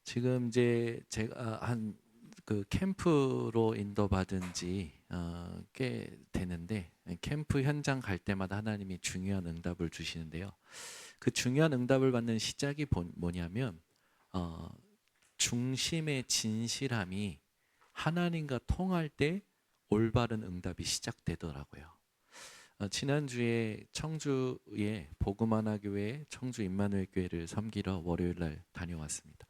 지금 이제 제가 한 그 캠프로 인도받은 지 꽤 되는데, 캠프 현장 갈 때마다 하나님이 중요한 응답을 주시는데요. 그 중요한 응답을 받는 시작이 뭐냐면 어, 중심의 진실함이 하나님과 통할 때 올바른 응답이 시작되더라고요. 지난주에 청주의 복음하나교회 청주 임마누엘 교회를 섬기러 월요일 날 다녀왔습니다.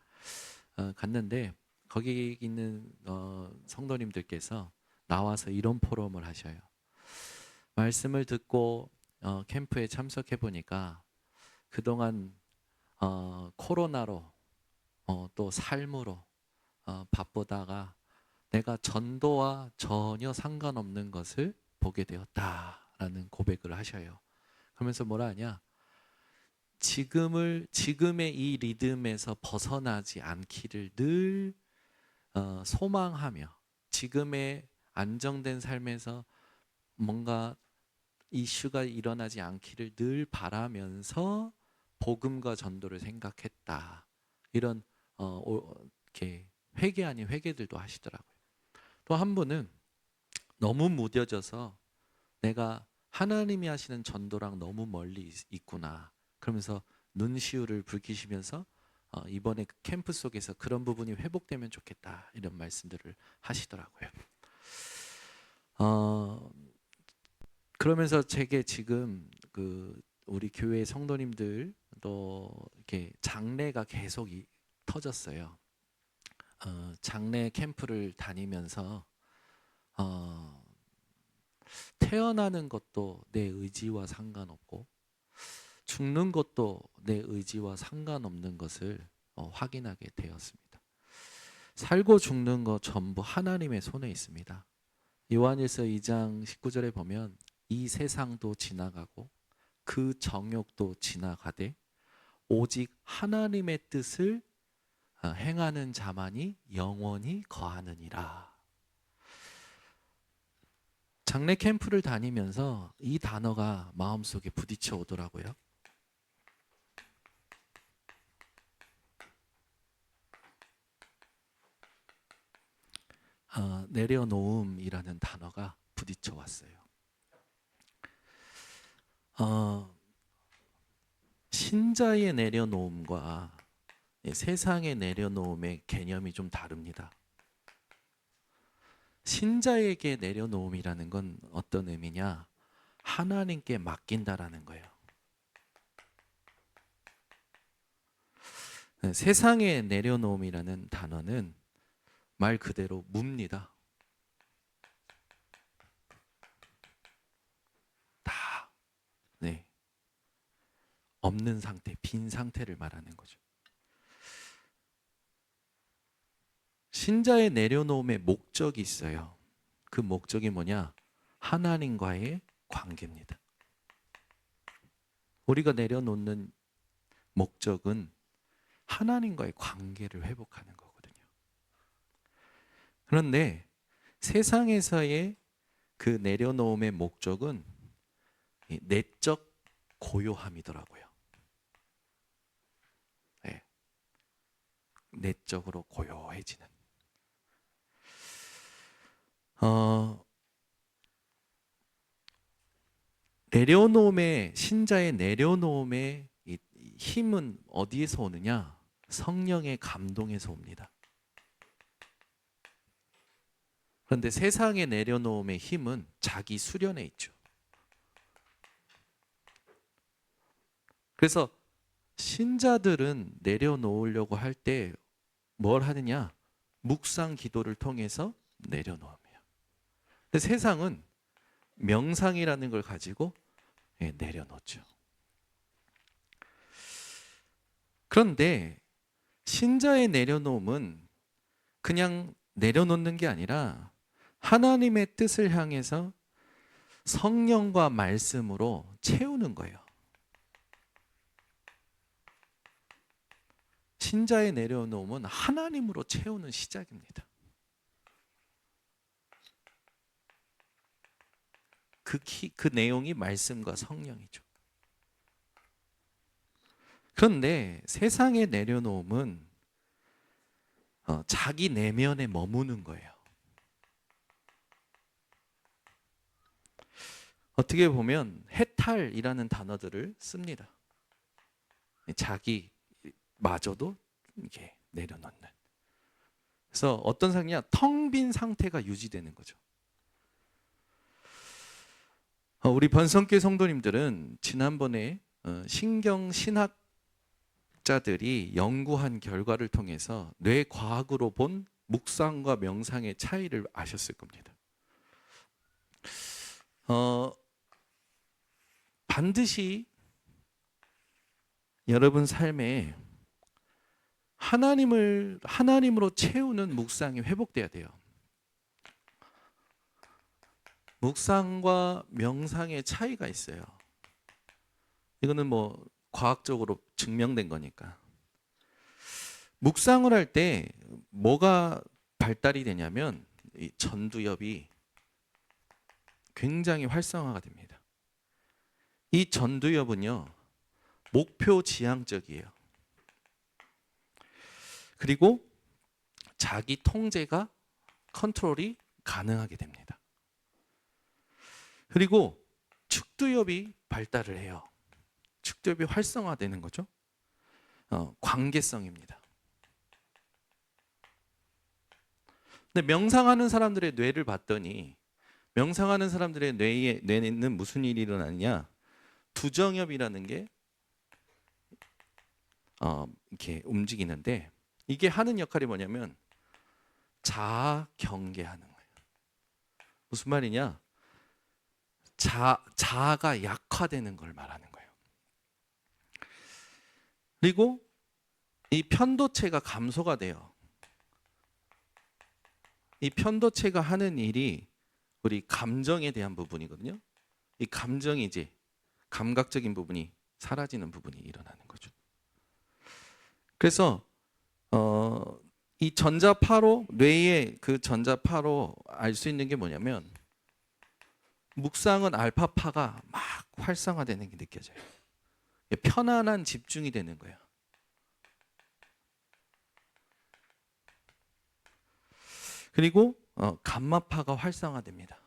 갔는데 거기 있는 성도님들께서 나와서 이런 포럼을 하셔요. 말씀을 듣고 캠프에 참석해 보니까 그동안 코로나로 또 삶으로 바쁘다가 내가 전도와 전혀 상관없는 것을 보게 되었다라는 고백을 하셔요. 그러면서 뭐라 하냐? 지금의 이 리듬에서 벗어나지 않기를 늘 소망하며, 지금의 안정된 삶에서 뭔가 이슈가 일어나지 않기를 늘 바라면서 복음과 전도를 생각했다. 이런 이렇게 회개 아닌 회개들도 하시더라고요. 또 한 분은 너무 무뎌져서 내가 하나님이 하시는 전도랑 너무 멀리 있구나. 그러면서 눈시울을 붉히시면서 이번에 그 캠프 속에서 그런 부분이 회복되면 좋겠다. 이런 말씀들을 하시더라고요. 그러면서 제게 지금 그 우리 교회 성도님들 또 이렇게 장례가 계속 터졌어요. 장례 캠프를 다니면서 태어나는 것도 내 의지와 상관없고 죽는 것도 내 의지와 상관없는 것을 확인하게 되었습니다. 살고 죽는 것 전부 하나님의 손에 있습니다. 요한일서 2장 19절에 보면 이 세상도 지나가고 그 정욕도 지나가되 오직 하나님의 뜻을 행하는 자만이 영원히 거하느니라. 장례 캠프를 다니면서 이 단어가 마음속에 부딪혀 오더라고요. 내려놓음이라는 단어가 부딪혀 왔어요. 신자의 내려놓음과 세상의 내려놓음의 개념이 좀 다릅니다. 신자에게 내려놓음이라는 건 어떤 의미냐? 하나님께 맡긴다라는 거예요. 세상의 내려놓음이라는 단어는 말 그대로 뭅니다. 다 없는 상태, 빈 상태를 말하는 거죠. 신자의 내려놓음의 목적이 있어요. 그 목적이 뭐냐? 하나님과의 관계입니다. 우리가 내려놓는 목적은 하나님과의 관계를 회복하는 거거든요. 그런데 세상에서의 그 내려놓음의 목적은 내적 고요함이더라고요. 네. 내적으로 고요해지는. 내려놓음의 신자의 내려놓음의 힘은 어디에서 오느냐? 성령의 감동에서 옵니다. 그런데 세상의 내려놓음의 힘은 자기 수련에 있죠. 그래서 신자들은 내려놓으려고 할 때 뭘 하느냐? 묵상 기도를 통해서 내려놓음이에요. 근데 세상은 명상이라는 걸 가지고 내려놓죠. 그런데 신자의 내려놓음은 그냥 내려놓는 게 아니라 하나님의 뜻을 향해서 성령과 말씀으로 채우는 거예요. 신자의 내려놓음은 하나님으로 채우는 시작입니다. 그 내용이 말씀과 성령이죠. 그런데 세상의 내려놓음은 자기 내면에 머무는 거예요. 어떻게 보면 해탈이라는 단어들을 씁니다. 자기마저도 이게 내려놓는. 그래서 어떤 상황이냐, 텅 빈 상태가 유지되는 거죠. 우리 번성교회 성도님들은 지난번에 신경 신학자들이 연구한 결과를 통해서 뇌과학으로 본 묵상과 명상의 차이를 아셨을 겁니다. 반드시 여러분 삶에 하나님으로 채우는 묵상이 회복돼야 돼요. 묵상과 명상의 차이가 있어요. 이거는 뭐 과학적으로 증명된 거니까. 묵상을 할 때 뭐가 발달이 되냐면 이 전두엽이 굉장히 활성화가 됩니다. 이 전두엽은요, 목표 지향적이에요. 그리고 자기 통제가 컨트롤이 가능하게 됩니다. 그리고 측두엽이 발달을 해요. 측두엽이 활성화되는 거죠. 관계성입니다. 근데 명상하는 사람들의 뇌를 봤더니 명상하는 사람들의 뇌에는 무슨 일이 일어나느냐? 두정엽이라는 게 이렇게 움직이는데 이게 하는 역할이 뭐냐면 자아 경계하는 거예요. 무슨 말이냐? 자아가 약화되는 걸 말하는 거예요. 그리고 이 편도체가 감소가 돼요. 이 편도체가 하는 일이 우리 감정에 대한 부분이거든요. 이 감정이 이제 감각적인 부분이 사라지는 부분이 일어나는 거죠. 그래서 이 전자파로 뇌의 그 전자파로 알 수 있는 게 뭐냐면 묵상은 알파파가 막 활성화되는 게 느껴져요. 편안한 집중이 되는 거예요. 그리고 감마파가 활성화됩니다.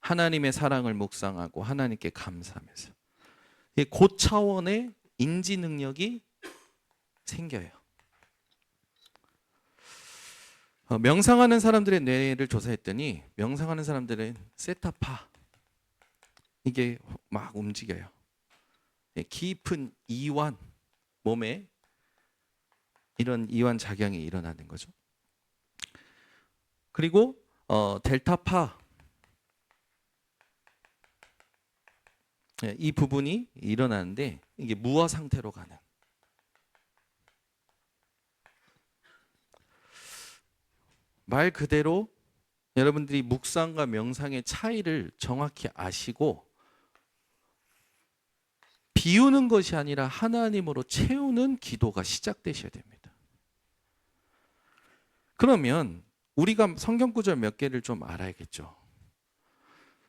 하나님의 사랑을 묵상하고 하나님께 감사하면서 고차원의 인지 능력이 생겨요. 명상하는 사람들의 뇌를 조사했더니 명상하는 사람들은 세타파 이게 막 움직여요. 깊은 이완, 몸에 이런 이완 작용이 일어나는 거죠. 그리고 델타파 이 부분이 일어나는데 이게 무아 상태로 가는. 말 그대로 여러분들이 묵상과 명상의 차이를 정확히 아시고 비우는 것이 아니라 하나님으로 채우는 기도가 시작되셔야 됩니다. 그러면 우리가 성경 구절 몇 개를 좀 알아야겠죠.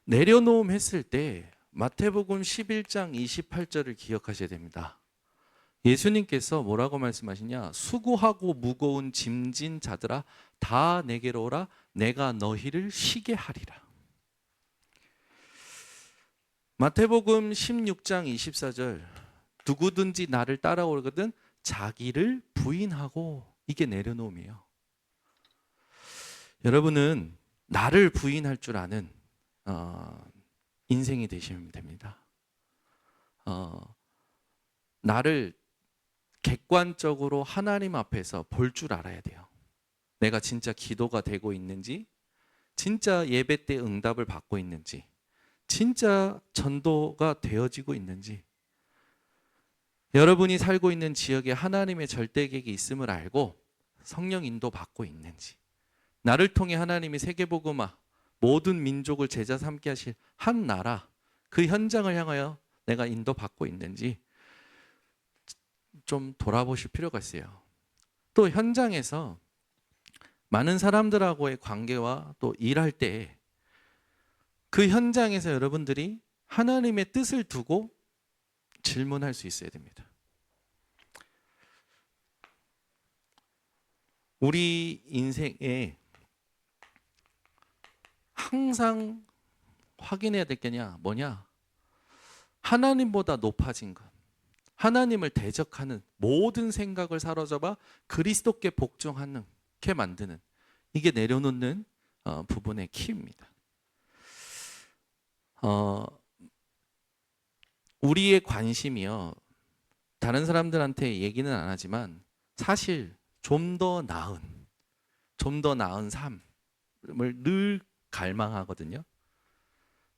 내려놓음 했을 때 마태복음 11장 28절을 기억하셔야 됩니다. 예수님께서 뭐라고 말씀하시냐? 수고하고 무거운 짐진 자들아 다 내게로 오라 내가 너희를 쉬게 하리라. 마태복음 16장 24절 누구든지 나를 따라오거든 자기를 부인하고 이게 내려놓음이에요. 여러분은 나를 부인할 줄 아는 인생이 되시면 됩니다. 나를 객관적으로 하나님 앞에서 볼 줄 알아야 돼요. 내가 진짜 기도가 되고 있는지, 진짜 예배 때 응답을 받고 있는지, 진짜 전도가 되어지고 있는지, 여러분이 살고 있는 지역에 하나님의 절대계획이 있음을 알고 성령 인도 받고 있는지, 나를 통해 하나님이 세계복음화 모든 민족을 제자 삼게 하실 한 나라 그 현장을 향하여 내가 인도받고 있는지 좀 돌아보실 필요가 있어요. 또 현장에서 많은 사람들하고의 관계와 또 일할 때 그 현장에서 여러분들이 하나님의 뜻을 두고 질문할 수 있어야 됩니다. 우리 인생에 항상 확인해야 될 게 뭐냐? 하나님보다 높아진 것. 하나님을 대적하는 모든 생각을 사로잡아 그리스도께 복종하는 게 만드는, 이게 내려놓는 부분의 키입니다. 우리의 관심이요, 다른 사람들한테 얘기는 안 하지만 사실 좀 더 나은 삶을 늘 갈망하거든요.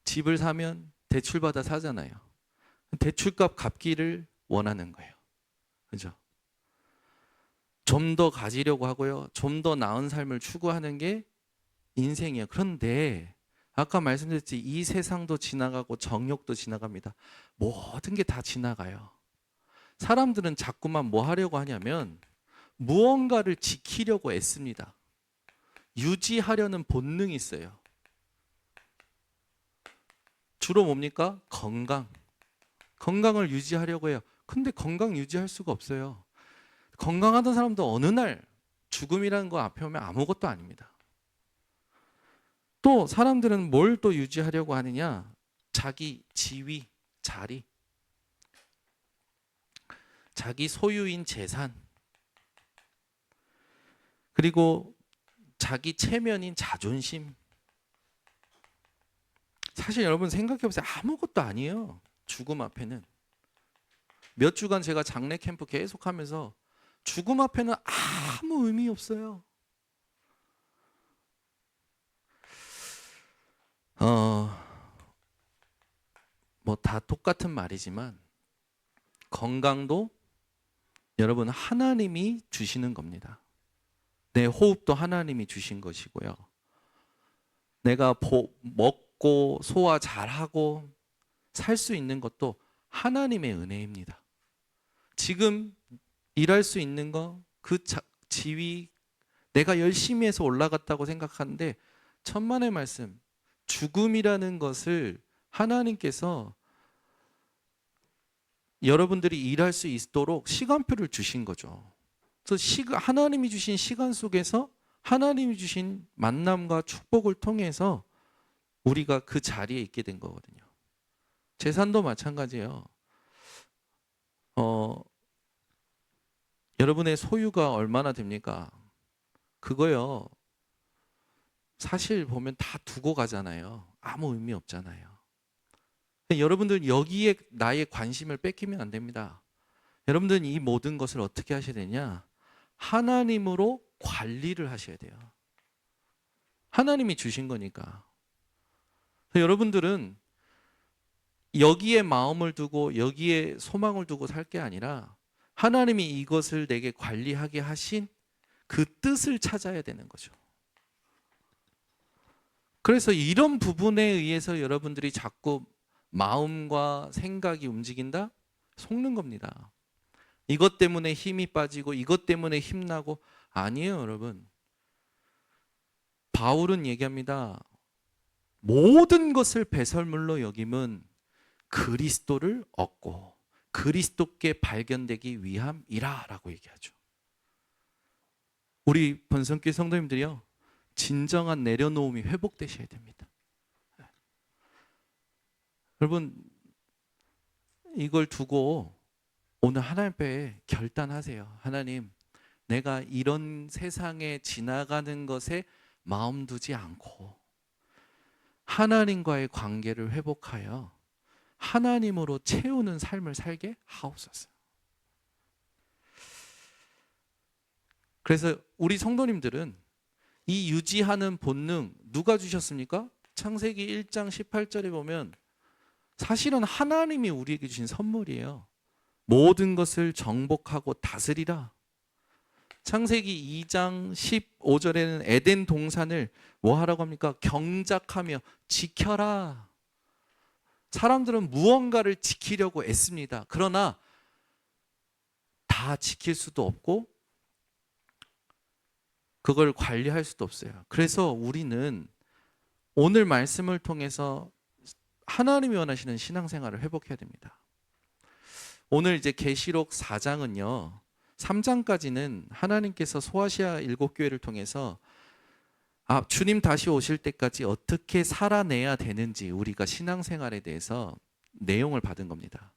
집을 사면 대출받아 사잖아요. 대출값 갚기를 원하는 거예요. 그죠? 좀 더 가지려고 하고요. 좀 더 나은 삶을 추구하는 게 인생이에요. 그런데 아까 말씀드렸지, 이 세상도 지나가고 정욕도 지나갑니다. 모든 게 다 지나가요. 사람들은 자꾸만 뭐 하려고 하냐면 무언가를 지키려고 애씁니다. 유지하려는 본능이 있어요. 주로 뭡니까? 건강을 유지하려고 해요. 근데 건강 유지할 수가 없어요. 건강하던 사람도 어느 날 죽음이라는 거 앞에 오면 아무것도 아닙니다. 또 사람들은 뭘 또 유지하려고 하느냐? 자기 지위, 자리, 자기 소유인 재산, 그리고 자기 체면인 자존심. 사실 여러분 생각해 보세요. 아무것도 아니에요. 죽음 앞에는. 몇 주간 제가 장례 캠프 계속하면서 죽음 앞에는 아무 의미 없어요. 뭐 다 똑같은 말이지만 건강도 여러분 하나님이 주시는 겁니다. 내 호흡도 하나님이 주신 것이고요. 내가 먹고 소화 잘하고 살 수 있는 것도 하나님의 은혜입니다. 지금 일할 수 있는 거, 그 지위, 내가 열심히 해서 올라갔다고 생각하는데 천만의 말씀, 죽음이라는 것을 하나님께서 여러분들이 일할 수 있도록 시간표를 주신 거죠. 그래서 하나님이 주신 시간 속에서 하나님이 주신 만남과 축복을 통해서 우리가 그 자리에 있게 된 거거든요. 재산도 마찬가지예요. 여러분의 소유가 얼마나 됩니까? 그거요, 사실 보면 다 두고 가잖아요. 아무 의미 없잖아요. 여러분들 여기에 나의 관심을 뺏기면 안 됩니다. 여러분들은 이 모든 것을 어떻게 하셔야 되냐? 하나님으로 관리를 하셔야 돼요. 하나님이 주신 거니까. 여러분들은 여기에 마음을 두고 여기에 소망을 두고 살 게 아니라 하나님이 이것을 내게 관리하게 하신 그 뜻을 찾아야 되는 거죠. 그래서 이런 부분에 의해서 여러분들이 자꾸 마음과 생각이 움직인다? 속는 겁니다. 이것 때문에 힘이 빠지고 이것 때문에 힘나고, 아니에요, 여러분. 바울은 얘기합니다. 모든 것을 배설물로 여김은 그리스도를 얻고 그리스도께 발견되기 위함이라 라고 얘기하죠. 우리 번성교회 성도님들이요, 진정한 내려놓음이 회복되셔야 됩니다. 여러분, 이걸 두고 오늘 하나님 앞에 결단하세요. 하나님, 내가 이런 세상에 지나가는 것에 마음 두지 않고 하나님과의 관계를 회복하여 하나님으로 채우는 삶을 살게 하옵소서. 그래서 우리 성도님들은 이 유지하는 본능 누가 주셨습니까? 창세기 1장 18절에 보면 사실은 하나님이 우리에게 주신 선물이에요. 모든 것을 정복하고 다스리라. 창세기 2장 15절에는 에덴 동산을 뭐 하라고 합니까? 경작하며 지켜라. 사람들은 무언가를 지키려고 애씁니다. 그러나 다 지킬 수도 없고 그걸 관리할 수도 없어요. 그래서 우리는 오늘 말씀을 통해서 하나님이 원하시는 신앙생활을 회복해야 됩니다. 오늘 이제 계시록 4장은요, 3장까지는 하나님께서 소아시아 7교회를 통해서 주님 다시 오실 때까지 어떻게 살아내야 되는지 우리가 신앙생활에 대해서 내용을 받은 겁니다.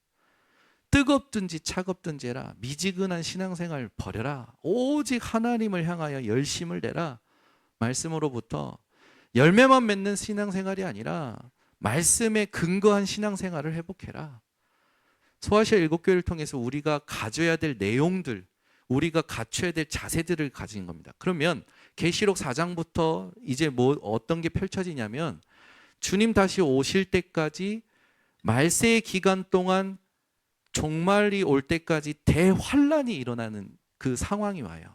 뜨겁든지 차갑든지 해라. 미지근한 신앙생활 버려라. 오직 하나님을 향하여 열심을 내라. 말씀으로부터 열매만 맺는 신앙생활이 아니라 말씀에 근거한 신앙생활을 회복해라. 소아시아 7교회를 통해서 우리가 가져야 될 내용들, 우리가 갖춰야 될 자세들을 가진 겁니다. 그러면 계시록 4장부터 이제 어떤 게 펼쳐지냐면 주님 다시 오실 때까지 말세의 기간 동안 종말이 올 때까지 대환란이 일어나는 그 상황이 와요.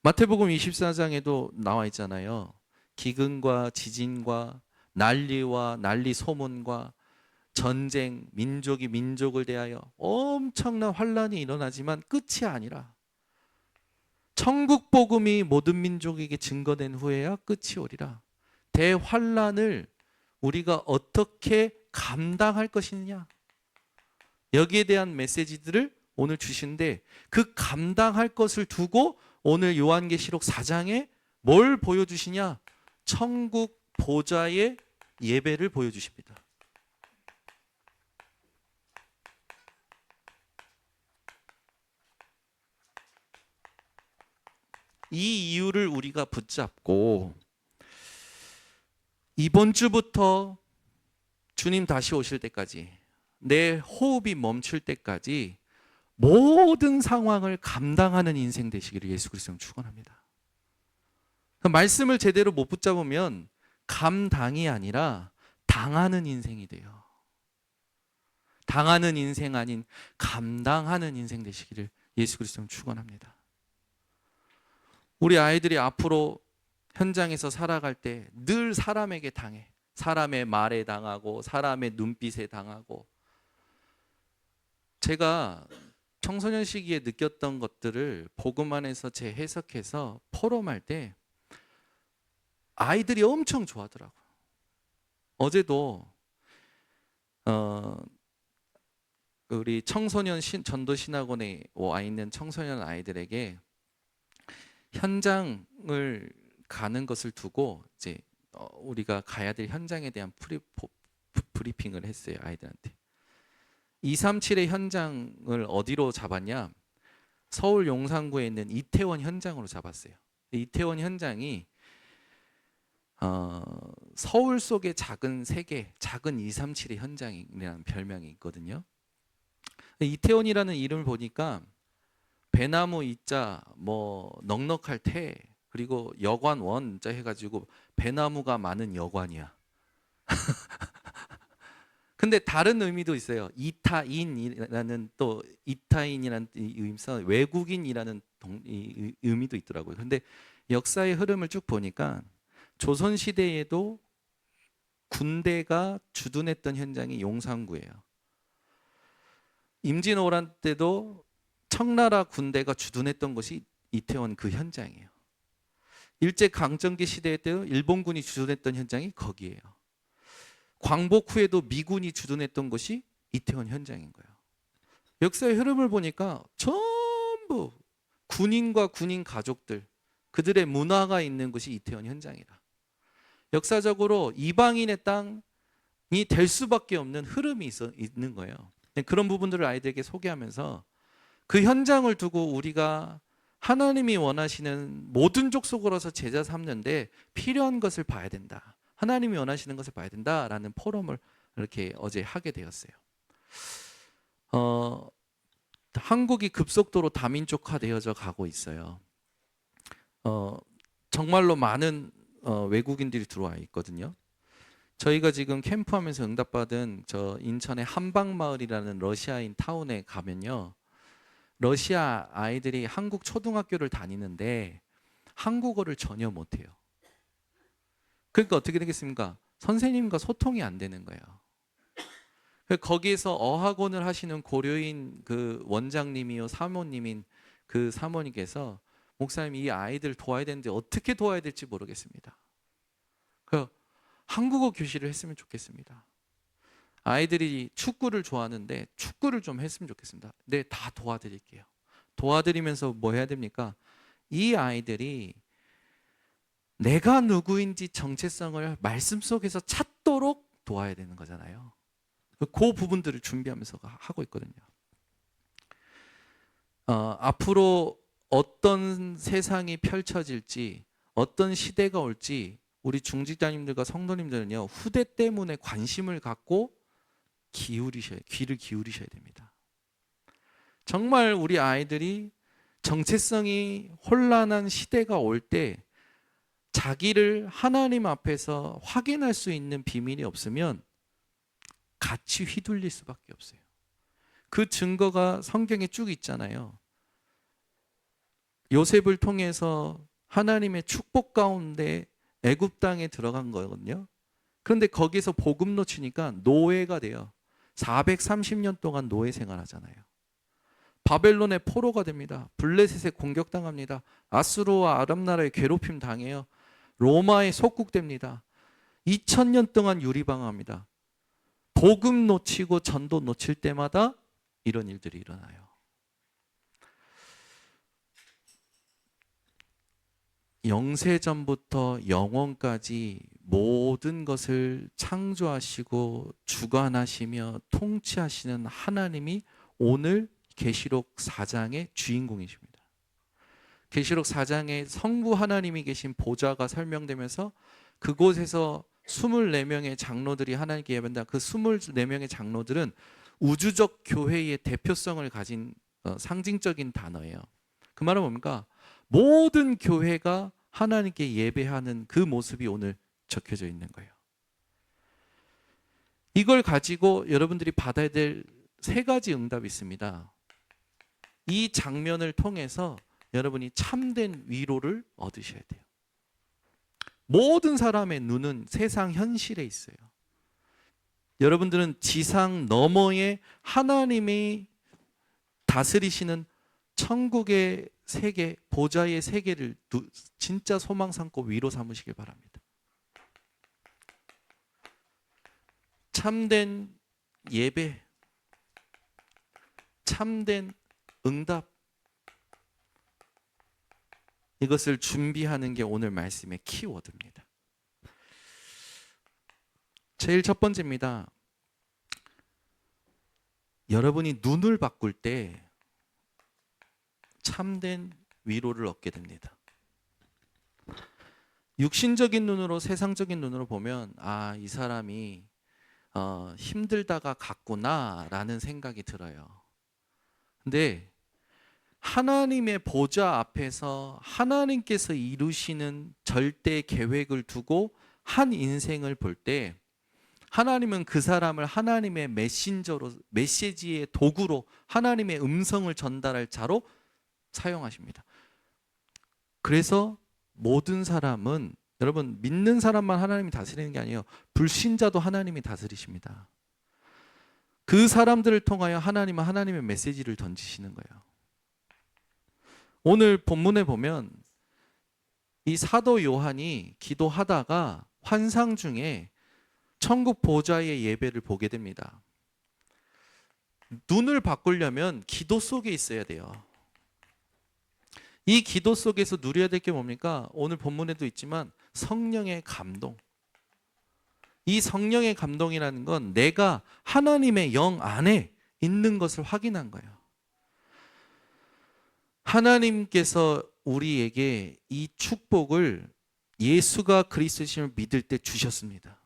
마태복음 24장에도 나와 있잖아요. 기근과 지진과 난리와 난리 소문과 전쟁, 민족이 민족을 대하여 엄청난 환란이 일어나지만 끝이 아니라 천국 복음이 모든 민족에게 증거된 후에야 끝이 오리라. 대환란을 우리가 어떻게 감당할 것이냐, 여기에 대한 메시지들을 오늘 주신데, 그 감당할 것을 두고 오늘 요한계시록 4장에 뭘 보여주시냐? 천국 보좌의 예배를 보여주십니다. 이 이유를 우리가 붙잡고 이번 주부터 주님 다시 오실 때까지, 내 호흡이 멈출 때까지 모든 상황을 감당하는 인생 되시기를 예수 그리스도는 축원합니다. 말씀을 제대로 못 붙잡으면 감당이 아니라 당하는 인생이 돼요. 당하는 인생 아닌 감당하는 인생 되시기를 예수 그리스도는 축원합니다. 우리 아이들이 앞으로 현장에서 살아갈 때 늘 사람에게 당해. 사람의 말에 당하고 사람의 눈빛에 당하고. 제가 청소년 시기에 느꼈던 것들을 복음 안에서 재해석해서 포럼할 때 아이들이 엄청 좋아하더라고요. 어제도 우리 청소년 전도 신학원에 와 있는 청소년 아이들에게 현장을 가는 것을 두고 이제 우리가 가야 될 현장에 대한 브리핑을 했어요. 아이들한테. 237의 현장을 어디로 잡았냐? 서울 용산구에 있는 이태원 현장으로 잡았어요. 이태원 현장이 서울 속의 작은 세계, 작은 237의 현장이라는 별명이 있거든요. 이태원이라는 이름을 보니까 배나무 이자, 넉넉할 태, 그리고 여관 원자 해가지고 배나무가 많은 여관이야. 근데 다른 의미도 있어요. 이타인이라는, 또 이타인이라는 의미에서 외국인이라는 의미도 있더라고요. 근데 역사의 흐름을 쭉 보니까 조선 시대에도 군대가 주둔했던 현장이 용산구예요. 임진왜란 때도 청나라 군대가 주둔했던 곳이 이태원 그 현장이에요. 일제강점기 시대 때도 일본군이 주둔했던 현장이 거기예요. 광복 후에도 미군이 주둔했던 곳이 이태원 현장인 거예요. 역사의 흐름을 보니까 전부 군인과 군인 가족들, 그들의 문화가 있는 곳이 이태원 현장이라. 역사적으로 이방인의 땅이 될 수밖에 없는 흐름이 있는 거예요. 그런 부분들을 아이들에게 소개하면서 그 현장을 두고 우리가 하나님이 원하시는 모든 족속으로서 제자 삼는데 필요한 것을 봐야 된다. 하나님이 원하시는 것을 봐야 된다라는 포럼을 이렇게 어제 하게 되었어요. 한국이 급속도로 다민족화되어져 가고 있어요. 정말로 많은 외국인들이 들어와 있거든요. 저희가 지금 캠프하면서 응답받은 저 인천의 한방마을이라는 러시아인 타운에 가면요, 러시아 아이들이 한국 초등학교를 다니는데 한국어를 전혀 못해요. 그러니까 어떻게 되겠습니까? 선생님과 소통이 안 되는 거예요. 거기에서 어학원을 하시는 고려인 그 원장님이요 사모님인 그 사모님께서, 목사님 이 아이들 도와야 되는데 어떻게 도와야 될지 모르겠습니다. 그 한국어 교실을 했으면 좋겠습니다. 아이들이 축구를 좋아하는데 축구를 좀 했으면 좋겠습니다. 네, 다 도와드릴게요. 도와드리면서 뭐 해야 됩니까? 이 아이들이 내가 누구인지 정체성을 말씀 속에서 찾도록 도와야 되는 거잖아요. 그 부분들을 준비하면서 하고 있거든요. 앞으로 어떤 세상이 펼쳐질지, 어떤 시대가 올지 우리 중직자님들과 성도님들은요, 후대 때문에 관심을 갖고 귀를 기울이셔야 됩니다. 정말 우리 아이들이 정체성이 혼란한 시대가 올 때 자기를 하나님 앞에서 확인할 수 있는 비밀이 없으면 같이 휘둘릴 수밖에 없어요. 그 증거가 성경에 쭉 있잖아요. 요셉을 통해서 하나님의 축복 가운데 애굽 땅에 들어간 거거든요. 그런데 거기서 복음 놓치니까 노예가 돼요. 430년 동안 노예 생활하잖아요. 바벨론의 포로가 됩니다. 블레셋에 공격당합니다. 아수르와 아람 나라에 괴롭힘 당해요. 로마에 속국됩니다. 2000년 동안 유리방황합니다. 복음 놓치고 전도 놓칠 때마다 이런 일들이 일어나요. 영세전부터 영원까지 모든 것을 창조하시고 주관하시며 통치하시는 하나님이 오늘 계시록 4장의 주인공이십니다. 계시록 4장에 성부 하나님이 계신 보좌가 설명되면서 그곳에서 24명의 장로들이 하나님께 예배한다. 그 24명의 장로들은 우주적 교회의 대표성을 가진 상징적인 단어예요. 그 말은 뭡니까? 모든 교회가 하나님께 예배하는 그 모습이 오늘 적혀져 있는 거예요. 이걸 가지고 여러분들이 받아야 될 3가지 응답이 있습니다. 이 장면을 통해서 여러분이 참된 위로를 얻으셔야 돼요. 모든 사람의 눈은 세상 현실에 있어요. 여러분들은 지상 너머에 하나님이 다스리시는 천국의 세계, 보좌의 세계를 진짜 소망 삼고 위로 삼으시길 바랍니다. 참된 예배, 참된 응답, 이것을 준비하는 게 오늘 말씀의 키워드입니다. 제일 첫 번째입니다. 여러분이 눈을 바꿀 때 참된 위로를 얻게 됩니다. 육신적인 눈으로, 세상적인 눈으로 보면 이 사람이 힘들다가 갔구나라는 생각이 들어요. 근데 하나님의 보좌 앞에서 하나님께서 이루시는 절대 계획을 두고 한 인생을 볼 때 하나님은 그 사람을 하나님의 메신저로, 메시지의 도구로, 하나님의 음성을 전달할 자로 사용하십니다. 그래서 모든 사람은, 여러분, 믿는 사람만 하나님이 다스리는 게 아니에요. 불신자도 하나님이 다스리십니다. 그 사람들을 통하여 하나님은 하나님의 메시지를 던지시는 거예요. 오늘 본문에 보면 이 사도 요한이 기도하다가 환상 중에 천국 보좌의 예배를 보게 됩니다. 눈을 바꾸려면 기도 속에 있어야 돼요. 이 기도 속에서 누려야 될 게 뭡니까? 오늘 본문에도 있지만 성령의 감동. 이 성령의 감동이라는 건 내가 하나님의 영 안에 있는 것을 확인한 거예요. 하나님께서 우리에게 이 축복을 예수가 그리스도심을 믿을 때 주셨습니다.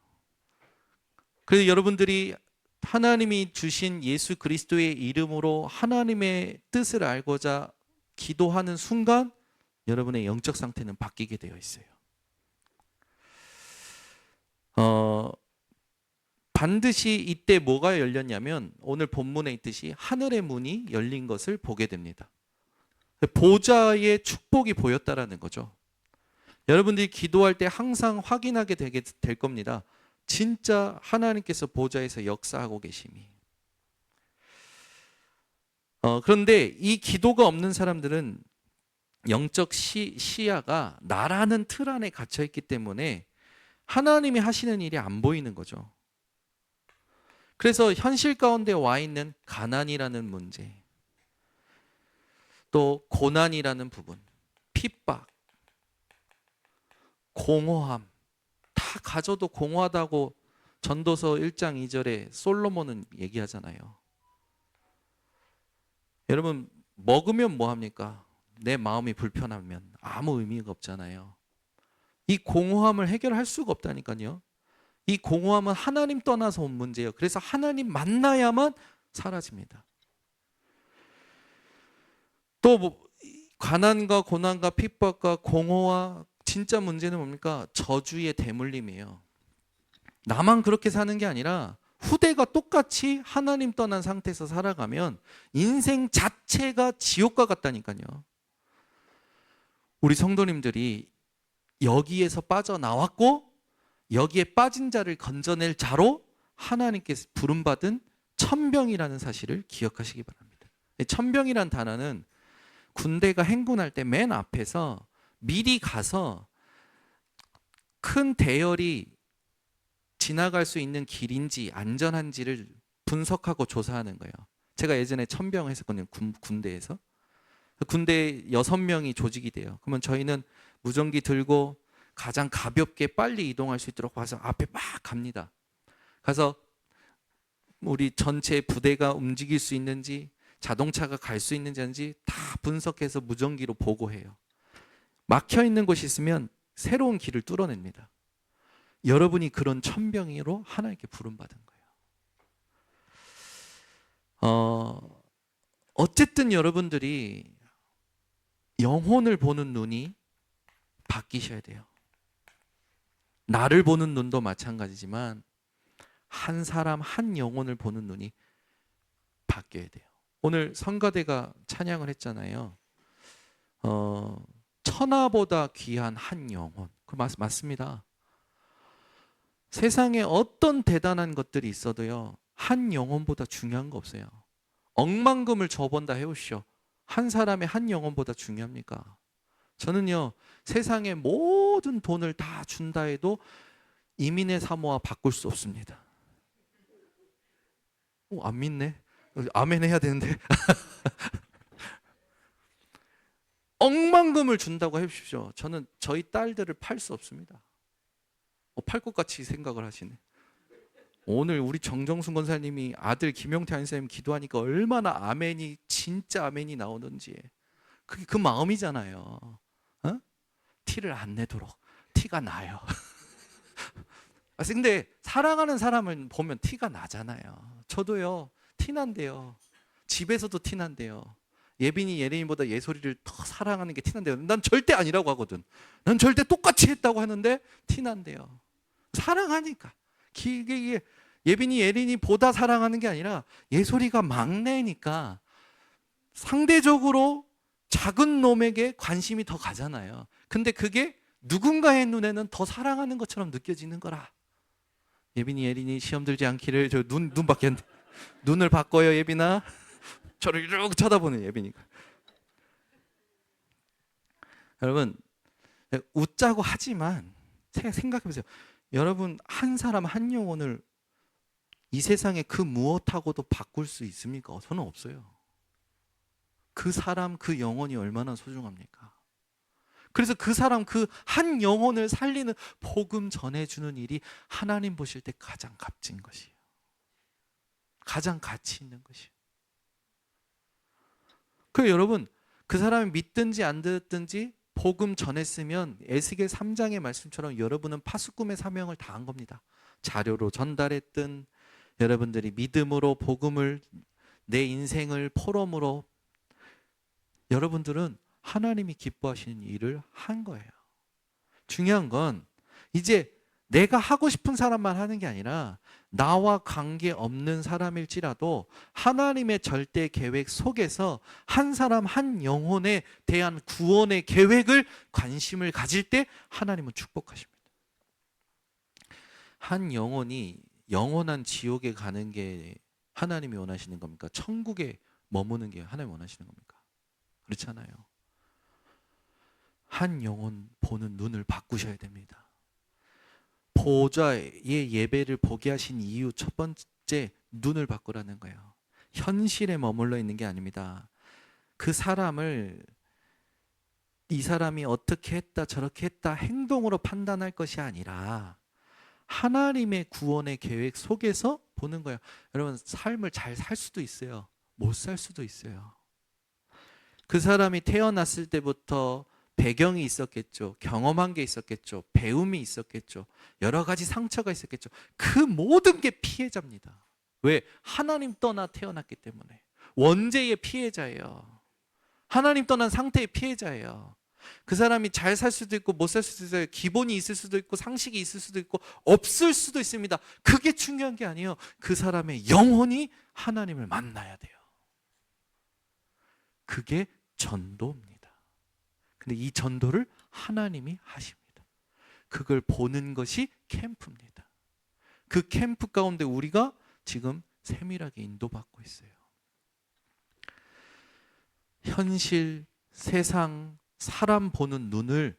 그래서 여러분들이 하나님이 주신 예수 그리스도의 이름으로 하나님의 뜻을 알고자 기도하는 순간 여러분의 영적 상태는 바뀌게 되어 있어요. 반드시 이때 뭐가 열렸냐면 오늘 본문에 있듯이 하늘의 문이 열린 것을 보게 됩니다. 보좌의 축복이 보였다라는 거죠. 여러분들이 기도할 때 항상 확인하게 될 겁니다. 진짜 하나님께서 보좌에서 역사하고 계심이. 그런데 이 기도가 없는 사람들은 영적 시야가 나라는 틀 안에 갇혀 있기 때문에 하나님이 하시는 일이 안 보이는 거죠. 그래서 현실 가운데 와 있는 가난이라는 문제, 또 고난이라는 부분, 핍박, 공허함, 다 가져도 공허하다고 전도서 1장 2절에 솔로몬은 얘기하잖아요. 여러분, 먹으면 뭐 합니까? 내 마음이 불편하면 아무 의미가 없잖아요. 이 공허함을 해결할 수가 없다니까요. 이 공허함은 하나님 떠나서 온 문제예요. 그래서 하나님 만나야만 사라집니다. 또 가난과 고난과 핍박과 공허와 진짜 문제는 뭡니까? 저주의 대물림이에요. 나만 그렇게 사는 게 아니라 후대가 똑같이 하나님 떠난 상태에서 살아가면 인생 자체가 지옥과 같다니까요. 우리 성도님들이 여기에서 빠져나왔고 여기에 빠진 자를 건져낼 자로 하나님께서 부름받은 천병이라는 사실을 기억하시기 바랍니다. 천병이란 단어는 군대가 행군할 때 맨 앞에서 미리 가서 큰 대열이 지나갈 수 있는 길인지 안전한지를 분석하고 조사하는 거예요. 제가 예전에 천병 했었거든요. 군대에서. 군대 6명이 조직이 돼요. 그러면 저희는 무전기 들고 가장 가볍게 빨리 이동할 수 있도록 와서 앞에 막 갑니다. 가서 우리 전체 부대가 움직일 수 있는지, 자동차가 갈 수 있는지 다 분석해서 무전기로 보고해요. 막혀 있는 곳이 있으면 새로운 길을 뚫어냅니다. 여러분이 그런 천병으로 하나님께 부름받은 거예요. 어쨌든 여러분들이 영혼을 보는 눈이 바뀌셔야 돼요. 나를 보는 눈도 마찬가지지만 한 사람 한 영혼을 보는 눈이 바뀌어야 돼요. 오늘 성가대가 찬양을 했잖아요. 천하보다 귀한 한 영혼. 그 맞습니다. 세상에 어떤 대단한 것들이 있어도요, 한 영혼보다 중요한 거 없어요. 억만금을 줘본다 해오시오. 한 사람의 한 영혼보다 중요합니까? 저는요, 세상의 모든 돈을 다 준다 해도 이민의 사모와 바꿀 수 없습니다. 안 믿네? 아멘 해야 되는데. 억만금을 준다고 해주십시오. 저는 저희 딸들을 팔 수 없습니다. 팔 것 같이 생각을 하시네. 오늘 우리 정정순 권사님이 아들 김용태 안사님 기도하니까 얼마나 아멘이 진짜 아멘이 나오는지 그게 그 마음이잖아요. 어? 티를 안 내도록. 티가 나요. 근데 사랑하는 사람을 보면 티가 나잖아요. 저도요, 티난대요. 집에서도 티난대요. 예빈이 예린이보다 예솔이를 더 사랑하는 게 티난대요. 난 절대 아니라고 하거든. 난 절대 똑같이 했다고 하는데 티난대요. 사랑하니까. 이게 예빈이 예린이보다 사랑하는 게 아니라 예솔이가 막내니까 상대적으로 작은 놈에게 관심이 더 가잖아요. 근데 그게 누군가의 눈에는 더 사랑하는 것처럼 느껴지는 거라. 예빈이 예린이 시험 들지 않기를. 저 눈 바뀌었는데 눈을 바꿔요 예빈아. 저를 이러고 쳐다보는 예빈이가. 여러분, 웃자고 하지만 생각해보세요. 여러분, 한 사람 한 영혼을 이 세상에 그 무엇하고도 바꿀 수 있습니까? 저는 없어요. 그 사람 그 영혼이 얼마나 소중합니까? 그래서 그 사람 그 한 영혼을 살리는 복음 전해주는 일이 하나님 보실 때 가장 값진 것이에요. 가장 가치 있는 것이에요. 그래서 여러분, 그 사람이 믿든지 안 듣든지 복음 전했으면 에스겔 3장의 말씀처럼 여러분은 파수꾼의 사명을 다한 겁니다. 자료로 전달했든 여러분들이 믿음으로 복음을 내 인생을 포럼으로 여러분들은 하나님이 기뻐하시는 일을 한 거예요. 중요한 건 이제 내가 하고 싶은 사람만 하는 게 아니라 나와 관계없는 사람일지라도 하나님의 절대 계획 속에서 한 사람 한 영혼에 대한 구원의 계획을 관심을 가질 때 하나님은 축복하십니다. 한 영혼이 영원한 지옥에 가는 게 하나님이 원하시는 겁니까? 천국에 머무는 게 하나님이 원하시는 겁니까? 그렇잖아요. 한 영혼 보는 눈을 바꾸셔야 됩니다. 보좌의 예배를 보게 하신 이유 첫 번째, 눈을 바꾸라는 거예요. 현실에 머물러 있는 게 아닙니다. 그 사람을 이 사람이 어떻게 했다 저렇게 했다 행동으로 판단할 것이 아니라 하나님의 구원의 계획 속에서 보는 거예요. 여러분, 삶을 잘 살 수도 있어요. 못 살 수도 있어요. 그 사람이 태어났을 때부터 배경이 있었겠죠. 경험한 게 있었겠죠. 배움이 있었겠죠. 여러 가지 상처가 있었겠죠. 그 모든 게 피해자입니다. 왜? 하나님 떠나 태어났기 때문에. 원죄의 피해자예요. 하나님 떠난 상태의 피해자예요. 그 사람이 잘 살 수도 있고 못 살 수도 있어요. 기본이 있을 수도 있고 상식이 있을 수도 있고 없을 수도 있습니다. 그게 중요한 게 아니에요. 그 사람의 영혼이 하나님을 만나야 돼요. 그게 전도입니다. 근데 이 전도를 하나님이 하십니다. 그걸 보는 것이 캠프입니다. 그 캠프 가운데 우리가 지금 세밀하게 인도받고 있어요. 현실, 세상, 사람 보는 눈을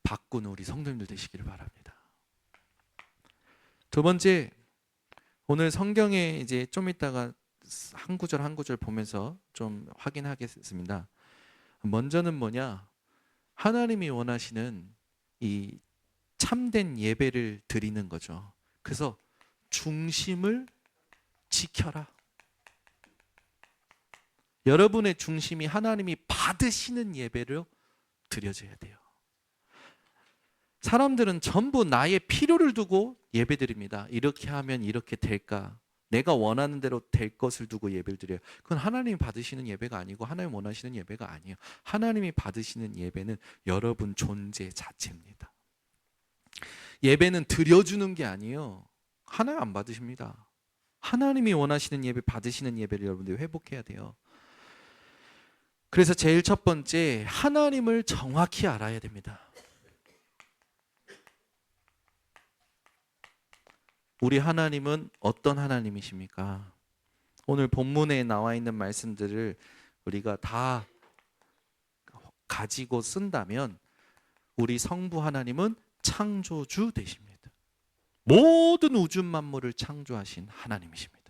바꾸는 우리 성도님들 되시기를 바랍니다. 두 번째, 오늘 성경에 이제 좀 이따가 한 구절 한 구절 보면서 좀 확인하겠습니다. 먼저는 뭐냐? 하나님이 원하시는 이 참된 예배를 드리는 거죠. 그래서 중심을 지켜라. 여러분의 중심이 하나님이 받으시는 예배를 드려져야 돼요. 사람들은 전부 나의 필요를 두고 예배드립니다. 이렇게 하면 이렇게 될까? 내가 원하는 대로 될 것을 두고 예배를 드려요. 그건 하나님이 받으시는 예배가 아니고 하나님 원하시는 예배가 아니에요. 하나님이 받으시는 예배는 여러분 존재 자체입니다. 예배는 드려주는 게 아니에요. 하나님 안 받으십니다. 하나님이 원하시는 예배, 받으시는 예배를 여러분들이 회복해야 돼요. 그래서 제일 첫 번째, 하나님을 정확히 알아야 됩니다. 우리 하나님은 어떤 하나님이십니까? 오늘 본문에 나와 있는 말씀들을 우리가 다 가지고 쓴다면 우리 성부 하나님은 창조주 되십니다. 모든 우주 만물을 창조하신 하나님이십니다.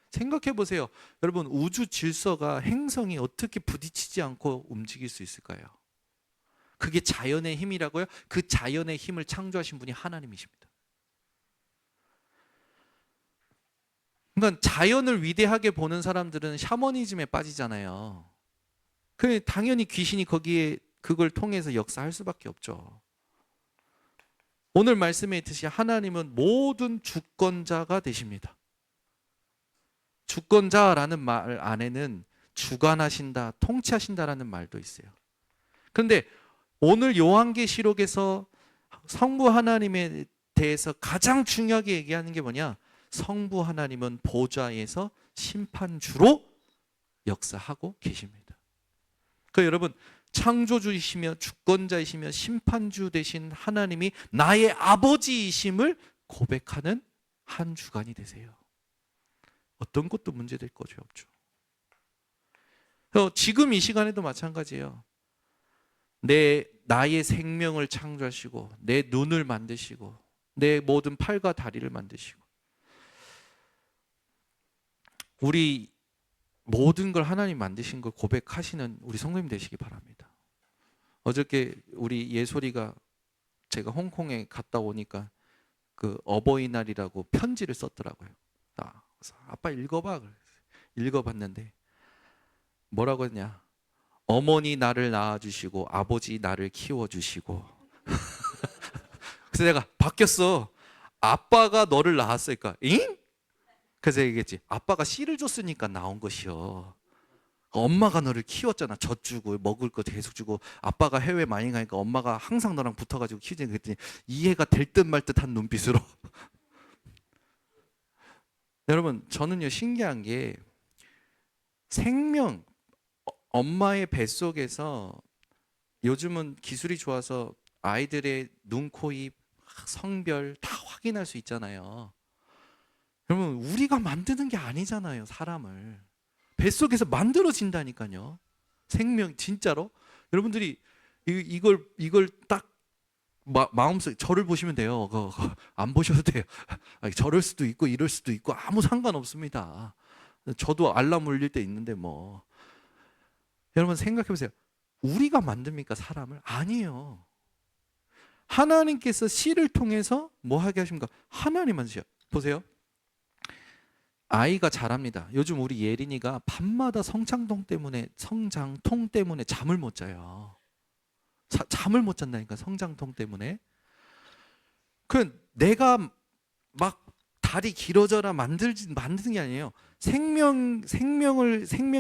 생각해 보세요. 여러분, 우주 질서가 행성이 어떻게 부딪히지 않고 움직일 수 있을까요? 그게 자연의 힘이라고요? 그 자연의 힘을 창조하신 분이 하나님이십니다. 그러니까 자연을 위대하게 보는 사람들은 샤머니즘에 빠지잖아요. 그 당연히 귀신이 거기에 그걸 통해서 역사할 수밖에 없죠. 오늘 말씀에 있듯이 하나님은 모든 주권자가 되십니다. 주권자라는 말 안에는 주관하신다, 통치하신다라는 말도 있어요. 그런데 오늘 요한계시록에서 성부 하나님에 대해서 가장 중요하게 얘기하는 게 뭐냐? 성부 하나님은 보좌에서 심판주로 역사하고 계십니다. 그러니까 여러분, 창조주이시며 주권자이시며 심판주 되신 하나님이 나의 아버지이심을 고백하는 한 주간이 되세요. 어떤 것도 문제될 것이 없죠. 지금 이 시간에도 마찬가지예요. 나의 생명을 창조하시고 내 눈을 만드시고 내 모든 팔과 다리를 만드시고 우리 모든 걸 하나님 만드신 걸 고백하시는 우리 성도님 되시기 바랍니다. 어저께 우리 예솔이가 제가 홍콩에 갔다 오니까 그 어버이날이라고 편지를 썼더라고요. 그래서 아빠 읽어봐. 읽어봤는데 뭐라고 했냐? 어머니 나를 낳아주시고 아버지 나를 키워주시고 그래서 내가 바뀌었어. 아빠가 너를 낳았으니까 잉? 그래서 얘기했지. 아빠가 씨를 줬으니까 나온 것이요. 엄마가 너를 키웠잖아. 젖 주고 먹을 거 계속 주고 아빠가 해외 많이 가니까 엄마가 항상 너랑 붙어가지고 키우지. 그랬더니 이해가 될 듯 말 듯한 눈빛으로 여러분, 저는요 신기한 게 생명, 엄마의 뱃속에서 요즘은 기술이 좋아서 아이들의 눈, 코, 입, 성별 다 확인할 수 있잖아요. 여러분, 우리가 만드는 게 아니잖아요. 사람을 뱃속에서 만들어진다니까요. 생명 진짜로. 여러분들이 이걸 딱 마음속 저를 보시면 돼요. 안 보셔도 돼요. 저럴 수도 있고 이럴 수도 있고 아무 상관없습니다. 저도 알람 울릴 때 있는데 뭐. 여러분 생각해 보세요. 우리가 만듭니까 사람을? 아니에요. 하나님께서 씨를 통해서 뭐 하게 하십니까? 하나님 만드셔. 보세요. 아이가 자랍니다. 요즘 우리 예린이가 밤마다 성장통 때문에 잠을 못 자요. 잠을 못 잔다니까 성장통 때문에. 그 내가 막 다리 길어져라 만드는 게 아니에요. 생명이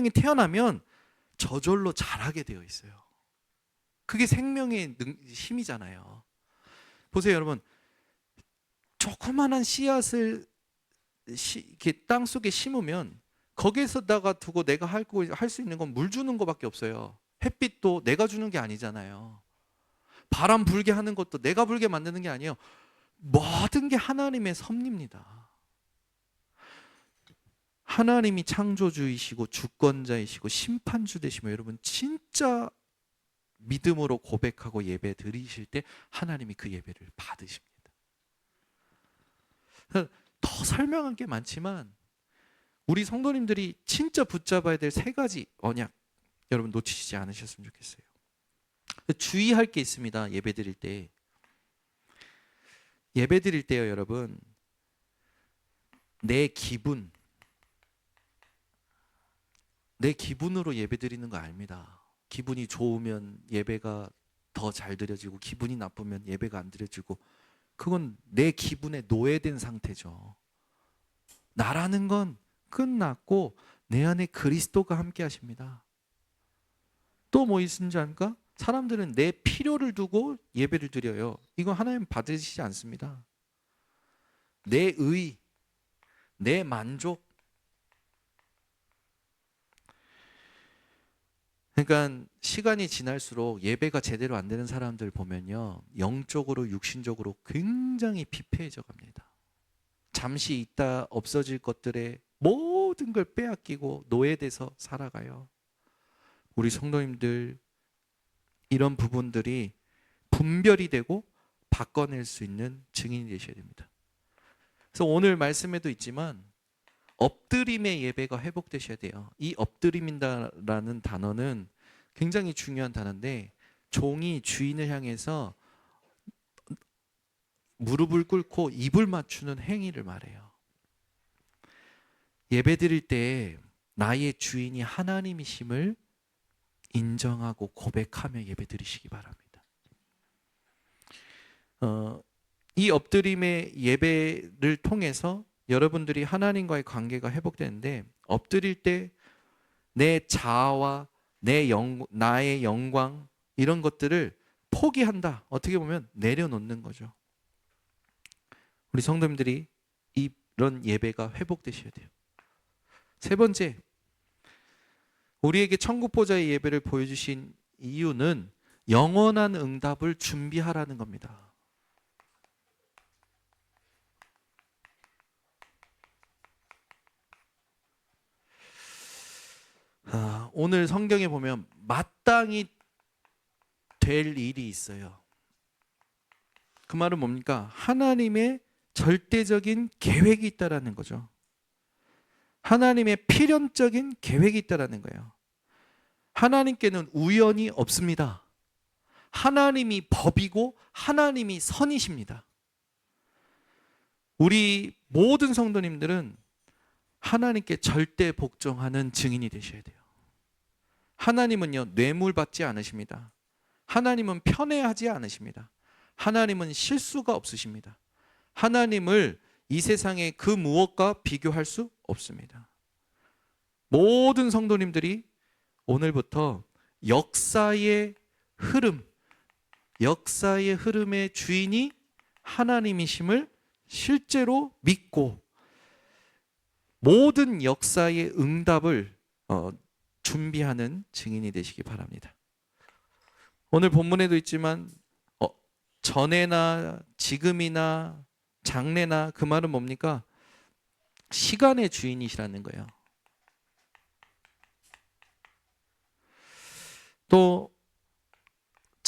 태어나면 저절로 자라게 되어 있어요. 그게 생명의 힘이잖아요. 보세요, 여러분. 조그만한 씨앗을 이렇게 땅 속에 심으면 거기에서다가 두고 내가 할 수 있는 건 물 주는 거밖에 없어요. 햇빛도 내가 주는 게 아니잖아요. 바람 불게 하는 것도 내가 불게 만드는 게 아니에요. 모든 게 하나님의 섭리입니다. 하나님이 창조주이시고 주권자이시고 심판주 되시면 여러분 진짜 믿음으로 고백하고 예배 드리실 때 하나님이 그 예배를 받으십니다. 더 설명한 게 많지만 우리 성도님들이 진짜 붙잡아야 될 3가지 언약 여러분 놓치지 않으셨으면 좋겠어요. 주의할 게 있습니다. 예배 드릴 때. 예배 드릴 때요, 여러분. 내 기분으로 예배 드리는 거 아닙니다. 기분이 좋으면 예배가 더 잘 드려지고 기분이 나쁘면 예배가 안 드려지고 그건 내 기분에 노예된 상태죠. 나라는 건 끝났고 내 안에 그리스도가 함께 하십니다. 또 뭐 있는지 아닙니까? 사람들은 내 필요를 두고 예배를 드려요. 이거 하나님 받으시지 않습니다. 내 의, 내 만족. 그러니까 시간이 지날수록 예배가 제대로 안 되는 사람들 보면요. 영적으로 육신적으로 굉장히 피폐해져 갑니다. 잠시 있다 없어질 것들에 모든 걸 빼앗기고 노예돼서 살아가요. 우리 성도님들 이런 부분들이 분별이 되고 바꿔낼 수 있는 증인이 되셔야 됩니다. 그래서 오늘 말씀에도 있지만 엎드림의 예배가 회복되셔야 돼요. 이 엎드림이라는 단어는 굉장히 중요한 단어인데 종이 주인을 향해서 무릎을 꿇고 입을 맞추는 행위를 말해요. 예배 드릴 때 나의 주인이 하나님이심을 인정하고 고백하며 예배 드리시기 바랍니다. 이 엎드림의 예배를 통해서 여러분들이 하나님과의 관계가 회복되는데 엎드릴 때 내 자아와 나의 영광 이런 것들을 포기한다. 어떻게 보면 내려놓는 거죠. 우리 성도님들이 이런 예배가 회복되셔야 돼요. 3번째, 우리에게 천국 보좌의 예배를 보여주신 이유는 영원한 응답을 준비하라는 겁니다. 오늘 성경에 보면 마땅히 될 일이 있어요. 그 말은 뭡니까? 하나님의 절대적인 계획이 있다라는 거죠. 하나님의 필연적인 계획이 있다라는 거예요. 하나님께는 우연이 없습니다. 하나님이 법이고 하나님이 선이십니다. 우리 모든 성도님들은 하나님께 절대 복종하는 증인이 되셔야 돼요. 하나님은요, 뇌물받지 않으십니다. 하나님은 편애하지 않으십니다. 하나님은 실수가 없으십니다. 하나님을 이 세상의 그 무엇과 비교할 수 없습니다. 모든 성도님들이 오늘부터 역사의 흐름의 주인이 하나님이심을 실제로 믿고 모든 역사의 응답을 준비하는 증인이 되시기 바랍니다. 오늘 본문에도 있지만 전에나 지금이나 장래나 그 말은 뭡니까? 시간의 주인이시라는 거예요. 또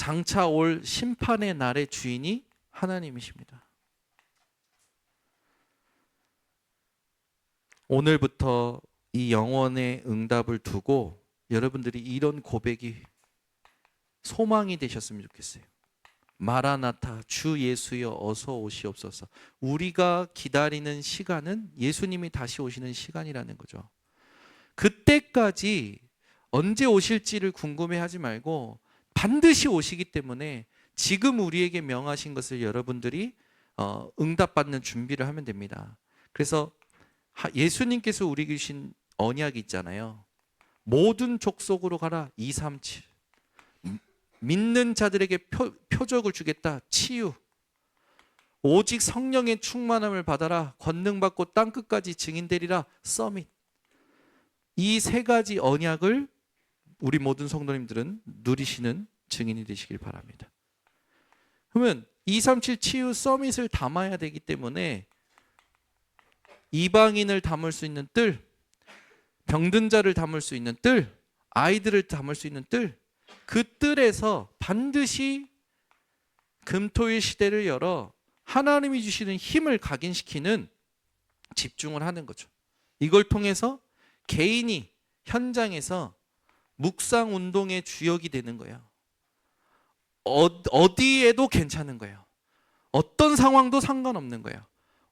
장차 올 심판의 날의 주인이 하나님이십니다. 오늘부터 이 영원의 응답을 두고 여러분들이 이런 고백이 소망이 되셨으면 좋겠어요. 마라나타, 주 예수여 어서 오시옵소서. 우리가 기다리는 시간은 예수님이 다시 오시는 시간이라는 거죠. 그때까지 언제 오실지를 궁금해하지 말고 반드시 오시기 때문에 지금 우리에게 명하신 것을 여러분들이 응답받는 준비를 하면 됩니다. 그래서 예수님께서 우리에게 주신 언약이 있잖아요. 모든 족속으로 가라 237. 믿는 자들에게 표적을 주겠다. 치유. 오직 성령의 충만함을 받아라. 권능받고 땅끝까지 증인되리라. 서밋. 이 세 가지 언약을 우리 모든 성도님들은 누리시는 증인이 되시길 바랍니다. 그러면 237 치유 서밋을 담아야 되기 때문에 이방인을 담을 수 있는 뜰, 병든 자를 담을 수 있는 뜰, 아이들을 담을 수 있는 뜰, 그 뜰에서 반드시 금토일 시대를 열어 하나님이 주시는 힘을 각인시키는 집중을 하는 거죠. 이걸 통해서 개인이 현장에서 묵상 운동의 주역이 되는 거예요. 어디에도 괜찮은 거예요. 어떤 상황도 상관없는 거예요.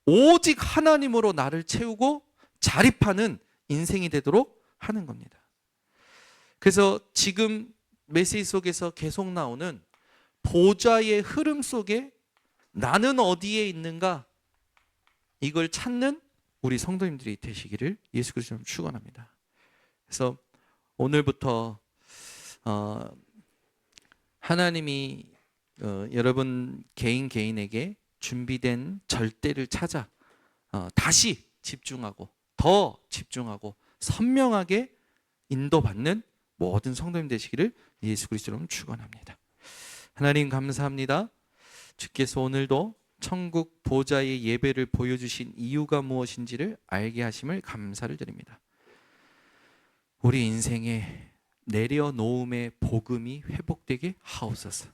오직 하나님으로 나를 채우고 자립하는 인생이 되도록 하는 겁니다. 그래서 지금 메시지 속에서 계속 나오는 보좌의 흐름 속에 나는 어디에 있는가, 이걸 찾는 우리 성도님들이 되시기를 예수 그리스도로 축원합니다. 그래서 오늘부터 하나님이 여러분 개인에게 준비된 절대를 찾아 다시 집중하고 더 집중하고 선명하게 인도받는 모든 성도님 되시기를 예수 그리스도로 축원합니다. 하나님 감사합니다. 주께서 오늘도 천국 보좌의 예배를 보여주신 이유가 무엇인지를 알게 하심을 감사를 드립니다. 우리 인생에 내려놓음의 복음이 회복되게 하옵소서.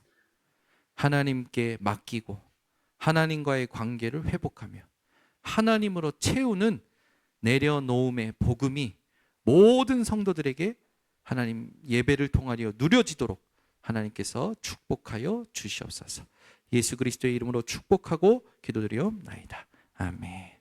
하나님께 맡기고 하나님과의 관계를 회복하며 하나님으로 채우는 내려놓음의 복음이 모든 성도들에게 하나님 예배를 통하여 누려지도록 하나님께서 축복하여 주시옵소서. 예수 그리스도의 이름으로 축복하고 기도드리옵나이다. 아멘.